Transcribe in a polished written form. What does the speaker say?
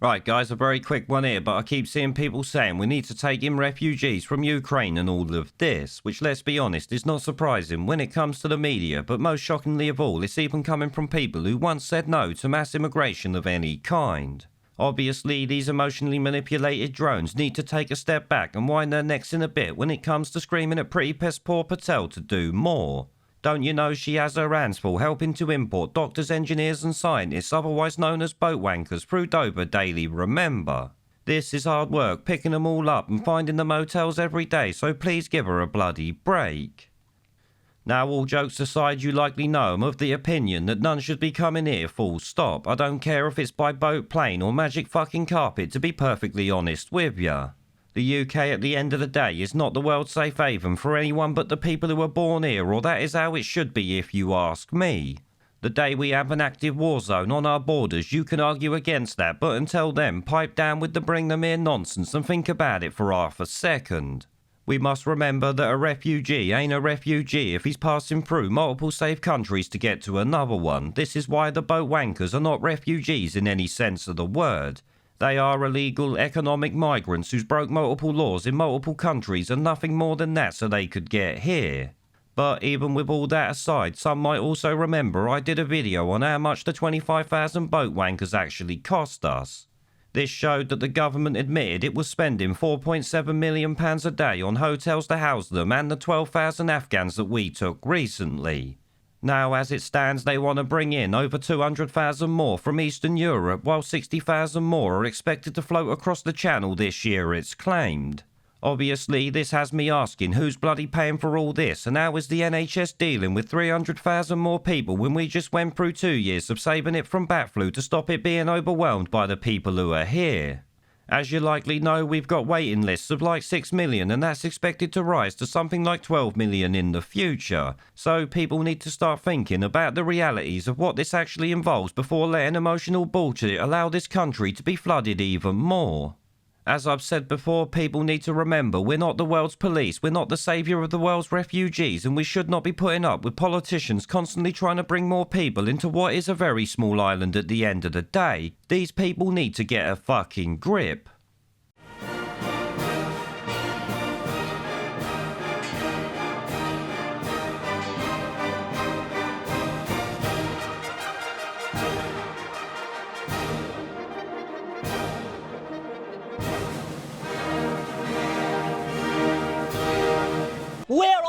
Right guys, a very quick one here, but I keep seeing people saying we need to take in refugees from Ukraine and all of this, which, let's be honest, is not surprising when it comes to the media, but most shockingly of all, it's even coming from people who once said no to mass immigration of any kind. Obviously, these emotionally manipulated drones need to take a step back and wind their necks in a bit when it comes to screaming at pretty piss poor Patel to do more. Don't you know she has her hands full helping to import doctors, engineers and scientists, otherwise known as boat wankers, through Dover daily, remember? This is hard work, picking them all up and finding them hotels every day, so please give her a bloody break. Now, all jokes aside, you likely know I'm of the opinion that none should be coming here, full stop. I don't care if it's by boat, plane or magic fucking carpet, to be perfectly honest with ya. The UK at the end of the day is not the world's safe haven for anyone but the people who are born here, or that is how it should be if you ask me. The day we have an active war zone on our borders, you can argue against that, but until then, pipe down with the bring them here nonsense and think about it for half a second. We must remember that a refugee ain't a refugee if he's passing through multiple safe countries to get to another one. This is why the boat wankers are not refugees in any sense of the word. They are illegal economic migrants who's broke multiple laws in multiple countries and nothing more than that so they could get here. But even with all that aside, some might also remember I did a video on how much the 25,000 boat wankers actually cost us. This showed that the government admitted it was spending £4.7 million a day on hotels to house them and the 12,000 Afghans that we took recently. Now, as it stands, they want to bring in over 200,000 more from Eastern Europe, while 60,000 more are expected to float across the channel this year, it's claimed. Obviously, this has me asking who's bloody paying for all this, and how is the NHS dealing with 300,000 more people when we just went through 2 years of saving it from bat flu to stop it being overwhelmed by the people who are here? As you likely know, we've got waiting lists of like 6 million and that's expected to rise to something like 12 million in the future. So people need to start thinking about the realities of what this actually involves before letting emotional bullshit allow this country to be flooded even more. As I've said before, people need to remember we're not the world's police, we're not the saviour of the world's refugees, and we should not be putting up with politicians constantly trying to bring more people into what is a very small island at the end of the day. These people need to get a fucking grip. Where